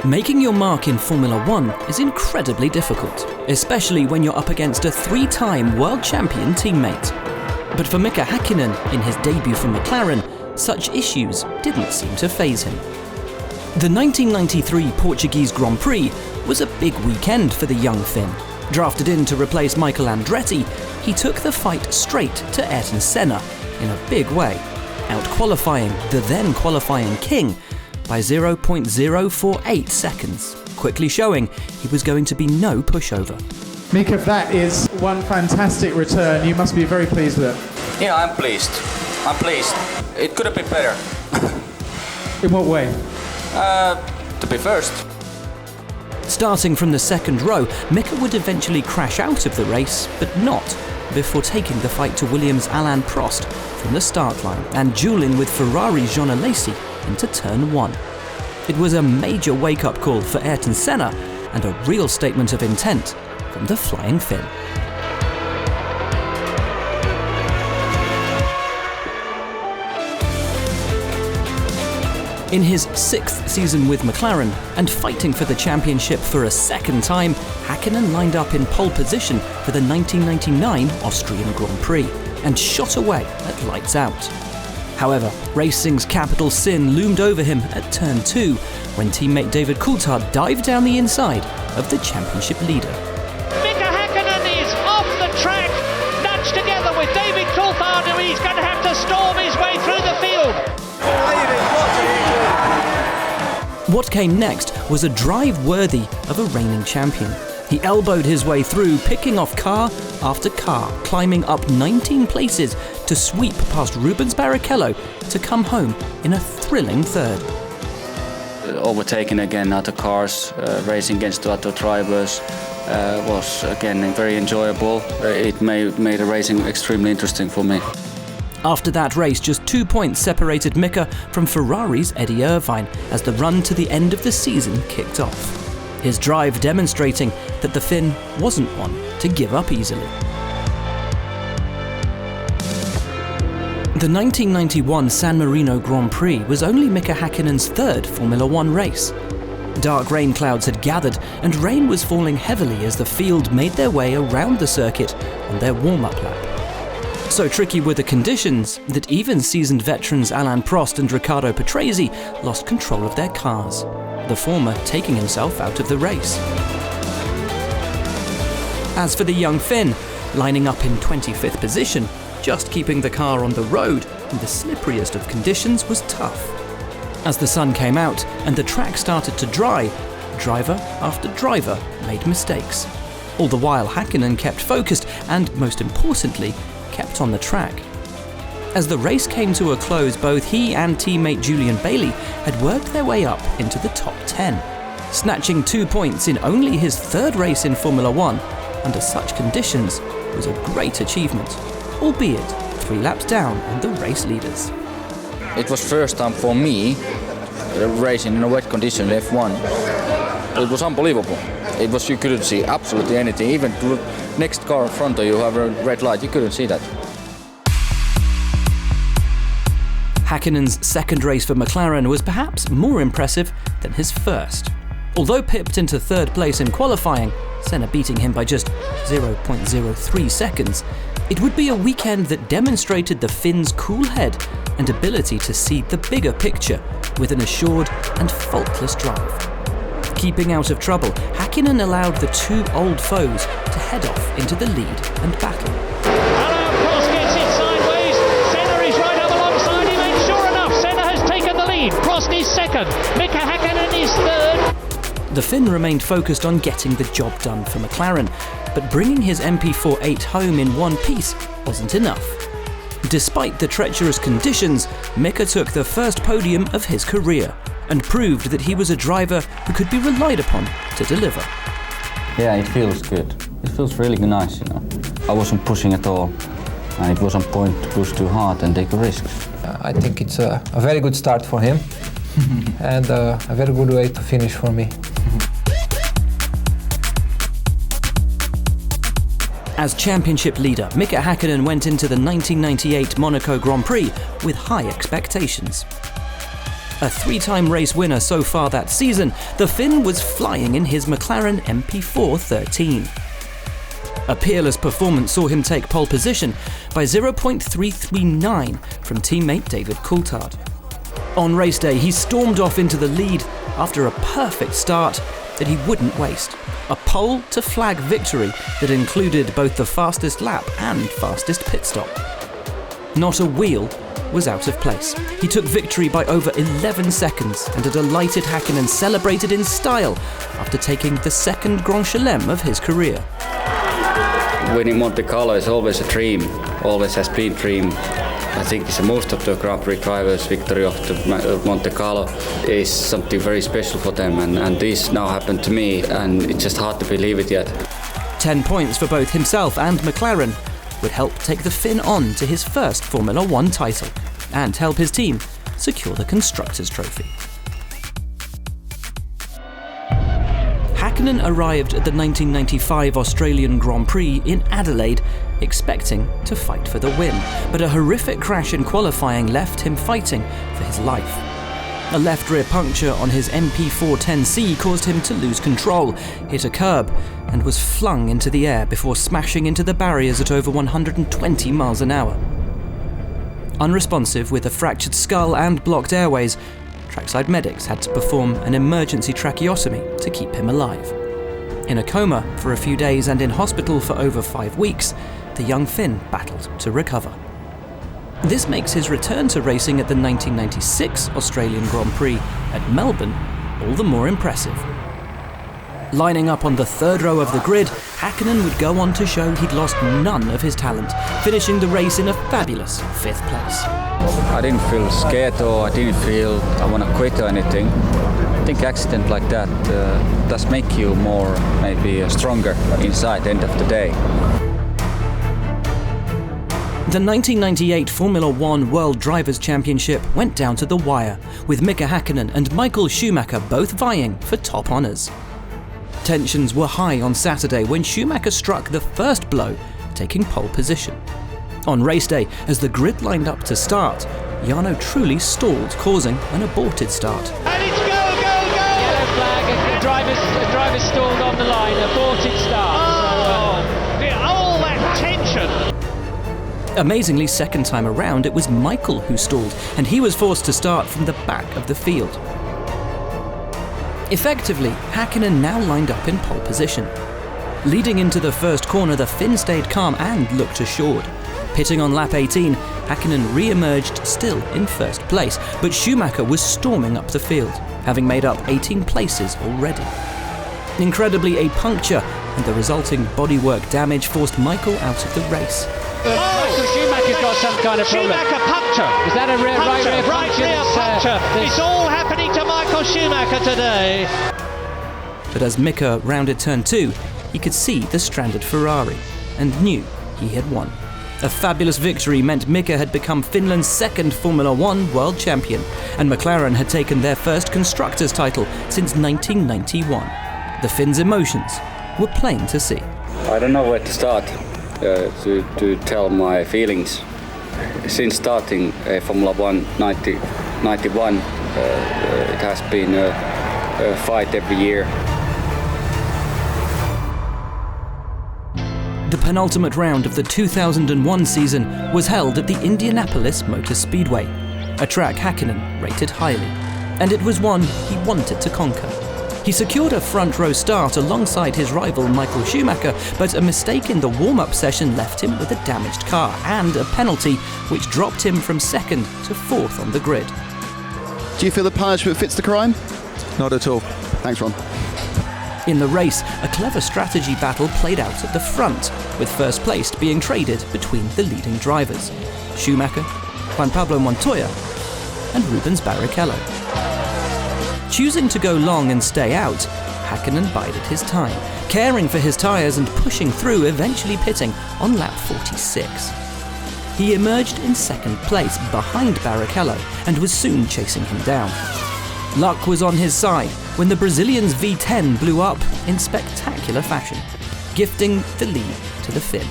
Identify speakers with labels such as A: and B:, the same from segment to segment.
A: Making your mark in Formula One is incredibly difficult, especially when you're up against a 3-time world champion teammate. But for Mika Hakkinen, in his debut for McLaren, such issues didn't seem to faze him. The 1993 Portuguese Grand Prix was a big weekend for the young Finn. Drafted in to replace Michael Andretti, he took the fight straight to Ayrton Senna in a big way, out-qualifying the then qualifying king by 0.048 seconds, quickly showing he was going to be no pushover.
B: Mika, that is one fantastic return. You must be very pleased with it.
C: Yeah, I'm pleased. It could have been better.
B: In what way?
C: To be first.
A: Starting from the second row, Mika would eventually crash out of the race, but not before taking the fight to Williams' Alain Prost from the start line and duelling with Ferrari's Jean Alesi into turn 1. It was a major wake-up call for Ayrton Senna and a real statement of intent from the Flying Finn. In his 6th season with McLaren and fighting for the championship for a second time, Hakkinen lined up in pole position for the 1999 Austrian Grand Prix and shot away at lights out. However, racing's capital sin loomed over him at turn 2 when teammate David Coulthard dived down the inside of the championship leader.
D: Mika Hakkinen is off the track, nudged together with David Coulthard, who he's going to have to storm his way through the field.
A: What came next was a drive worthy of a reigning champion. He elbowed his way through, picking off car after car, climbing up 19 places to sweep past Rubens Barrichello to come home in a thrilling third.
E: Overtaking again other cars, racing against other drivers was again very enjoyable. It made the racing extremely interesting for me.
A: After that race, just 2 points separated Mika from Ferrari's Eddie Irvine as the run to the end of the season kicked off. His drive demonstrating that the Finn wasn't one to give up easily. The 1991 San Marino Grand Prix was only Mika Hakkinen's 3rd Formula One race. Dark rain clouds had gathered and rain was falling heavily as the field made their way around the circuit on their warm-up lap. So tricky were the conditions that even seasoned veterans Alain Prost and Riccardo Patrese lost control of their cars, the former taking himself out of the race. As for the young Finn, lining up in 25th position, just keeping the car on the road in the slipperiest of conditions was tough. As the sun came out and the track started to dry, driver after driver made mistakes. All the while Hakkinen kept focused and, most importantly, kept on the track. As the race came to a close, both he and teammate Julian Bailey had worked their way up into the top 10. Snatching 2 points in only his 3rd race in Formula One under such conditions was a great achievement, albeit 3 laps down on the race leaders.
E: It was first time for me racing in a wet condition F1. It was unbelievable. You couldn't see absolutely anything. Even the next car in front of you have a red light, you couldn't see that.
A: Hakkinen's 2nd race for McLaren was perhaps more impressive than his 1st. Although pipped into 3rd place in qualifying, Senna beating him by just 0.03 seconds, it would be a weekend that demonstrated the Finn's cool head and ability to see the bigger picture with an assured and faultless drive. Keeping out of trouble, Hakkinen allowed the 2 old foes to head off into the lead and battle.
D: Alain Prost gets it sideways. Senna is right up alongside him, and sure enough, Senna has taken the lead. Prost is 2nd. Mika Hakkinen is 3rd.
A: The Finn remained focused on getting the job done for McLaren, but bringing his MP48 home in one piece wasn't enough. Despite the treacherous conditions, Mika took the first podium of his career and proved that he was a driver who could be relied upon to deliver.
E: Yeah, it feels good. It feels really nice, I wasn't pushing at all, and it wasn't point to push too hard and take risks.
F: I think it's a very good start for him and a very good way to finish for me.
A: As championship leader, Mika Hakkinen went into the 1998 Monaco Grand Prix with high expectations. A 3-time race winner so far that season, the Finn was flying in his McLaren MP4 13. A peerless performance saw him take pole position by 0.339 from teammate David Coulthard. On race day, he stormed off into the lead after a perfect start that he wouldn't waste. A pole to flag victory that included both the fastest lap and fastest pit stop. Not a wheel was out of place. He took victory by over 11 seconds, and a delighted Hakkinen celebrated in style after taking the second Grand Chelem of his career.
G: Winning Monte Carlo is always a dream, always has been a dream. I think most of the Grand Prix drivers' victory of the Monte Carlo is something very special for them, and this now happened to me, and it's just hard to believe it yet.
A: 10 points for both himself and McLaren would help take the Finn on to his first Formula One title and help his team secure the Constructors' Trophy. Hakkinen arrived at the 1995 Australian Grand Prix in Adelaide, expecting to fight for the win, but a horrific crash in qualifying left him fighting for his life. A left rear puncture on his MP410C caused him to lose control, hit a curb, and was flung into the air before smashing into the barriers at over 120 miles an hour. Unresponsive with a fractured skull and blocked airways, trackside medics had to perform an emergency tracheotomy to keep him alive. In a coma for a few days and in hospital for over 5 weeks, the young Finn battled to recover. This makes his return to racing at the 1996 Australian Grand Prix at Melbourne all the more impressive. Lining up on the third row of the grid, Hakkinen would go on to show he'd lost none of his talent, finishing the race in a fabulous 5th place.
E: I didn't feel scared or I didn't feel I want to quit or anything. I think accident like that does make you more, maybe stronger inside the end of the day.
A: The 1998 Formula One World Drivers' Championship went down to the wire, with Mika Hakkinen and Michael Schumacher both vying for top honours. Tensions were high on Saturday when Schumacher struck the first blow, taking pole position. On race day, as the grid lined up to start, Jarno truly stalled, causing an aborted start.
D: And it's go! Yellow flag, driver's stalled on the line, aborted start. All that tension!
A: Amazingly, second time around, it was Michael who stalled, and he was forced to start from the back of the field. Effectively, Hakkinen now lined up in pole position. Leading into the first corner, the Finn stayed calm and looked assured. Pitting on lap 18, Hakkinen re-emerged still in first place, but Schumacher was storming up the field, having made up 18 places already. Incredibly, a puncture and the resulting bodywork damage forced Michael out of the race.
D: Michael Schumacher's got some kind of problem. Schumacher puncture. Is that a right rear puncture? It's all happening to Michael Schumacher today.
A: But as Mika rounded turn 2, he could see the stranded Ferrari and knew he had won. A fabulous victory meant Mika had become Finland's second Formula One world champion, and McLaren had taken their first constructors' title since 1991. The Finns' emotions were plain to see.
G: I don't know where to start to tell my feelings. Since starting Formula One 1991, it has been a fight every year.
A: The penultimate round of the 2001 season was held at the Indianapolis Motor Speedway, a track Hakkinen rated highly, and it was one he wanted to conquer. He secured a front row start alongside his rival Michael Schumacher, but a mistake in the warm-up session left him with a damaged car and a penalty which dropped him from second to fourth on the grid.
H: Do you feel the punishment fits the crime?
I: Not at all.
H: Thanks, Ron.
A: In the race, a clever strategy battle played out at the front, with first place being traded between the leading drivers: Schumacher, Juan Pablo Montoya, and Rubens Barrichello. Choosing to go long and stay out, Hakkinen bided his time, caring for his tyres and pushing through, eventually pitting on lap 46. He emerged in second place behind Barrichello and was soon chasing him down. Luck was on his side when the Brazilian's V10 blew up in spectacular fashion, gifting the lead to the Finn.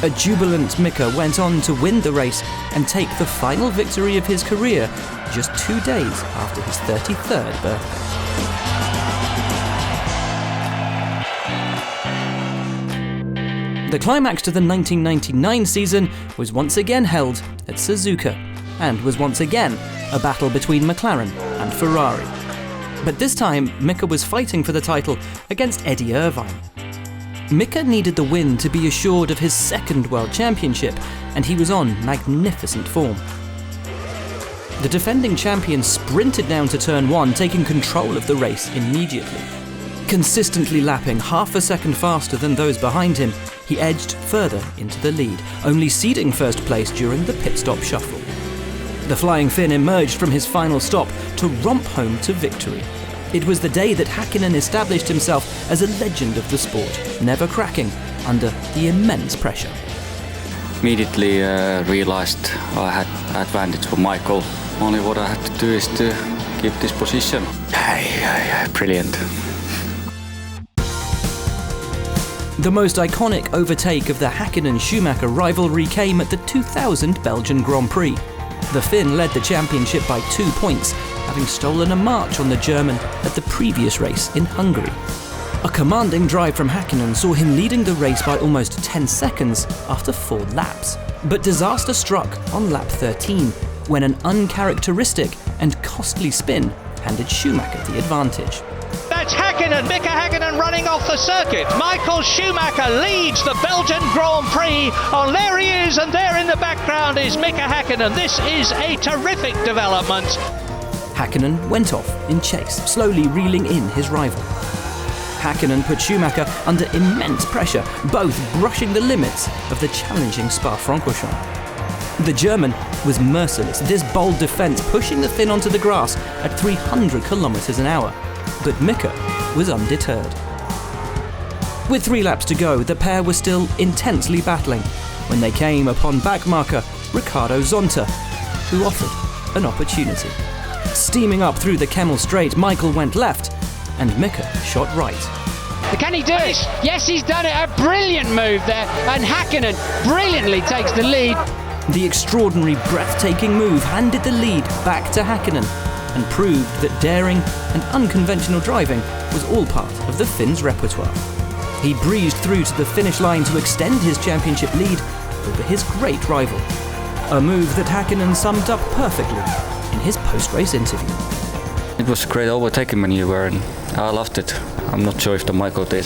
A: A jubilant Mika went on to win the race and take the final victory of his career just 2 days after his 33rd birthday. The climax to the 1999 season was once again held at Suzuka, and was once again a battle between McLaren and Ferrari. But this time, Mika was fighting for the title against Eddie Irvine. Mika needed the win to be assured of his second World Championship, and he was on magnificent form. The defending champion sprinted down to turn 1, taking control of the race immediately. Consistently lapping half a second faster than those behind him, he edged further into the lead, only ceding first place during the pit stop shuffle. The Flying Finn emerged from his final stop to romp home to victory. It was the day that Hakkinen established himself as a legend of the sport, never cracking under the immense pressure.
G: Immediately realized I had advantage for Michael. Only what I had to do is to keep this position. Brilliant.
A: The most iconic overtake of the Hakkinen-Schumacher rivalry came at the 2000 Belgian Grand Prix. The Finn led the championship by 2 points, having stolen a march on the German at the previous race in Hungary. A commanding drive from Hakkinen saw him leading the race by almost 10 seconds after 4 laps. But disaster struck on lap 13, when an uncharacteristic and costly spin handed Schumacher the advantage.
D: That's Hakkinen, Mika Hakkinen running off the circuit. Michael Schumacher leads the Belgian Grand Prix. Oh, there he is, and there in the background is Mika Hakkinen. This is a terrific development.
A: Hakkinen went off in chase, slowly reeling in his rival. Hakkinen put Schumacher under immense pressure, both brushing the limits of the challenging Spa-Francorchamps. The German was merciless, this bold defence pushing the Finn onto the grass at 300 kilometers an hour. But Mika was undeterred. With 3 laps to go, the pair were still intensely battling when they came upon backmarker Ricardo Zonta, who offered an opportunity. Steaming up through the Kemmel Straight, Michael went left and Mika shot right.
I: Can he do it? Yes, he's done it. A brilliant move there, and Hakkinen brilliantly takes the lead.
A: The extraordinary, breathtaking move handed the lead back to Hakkinen and proved that daring and unconventional driving was all part of the Finn's repertoire. He breezed through to the finish line to extend his championship lead over his great rival, a move that Hakkinen summed up perfectly in his post-race interview.
G: It was a great overtaking maneuver and I loved it. I'm not sure if the Michael did.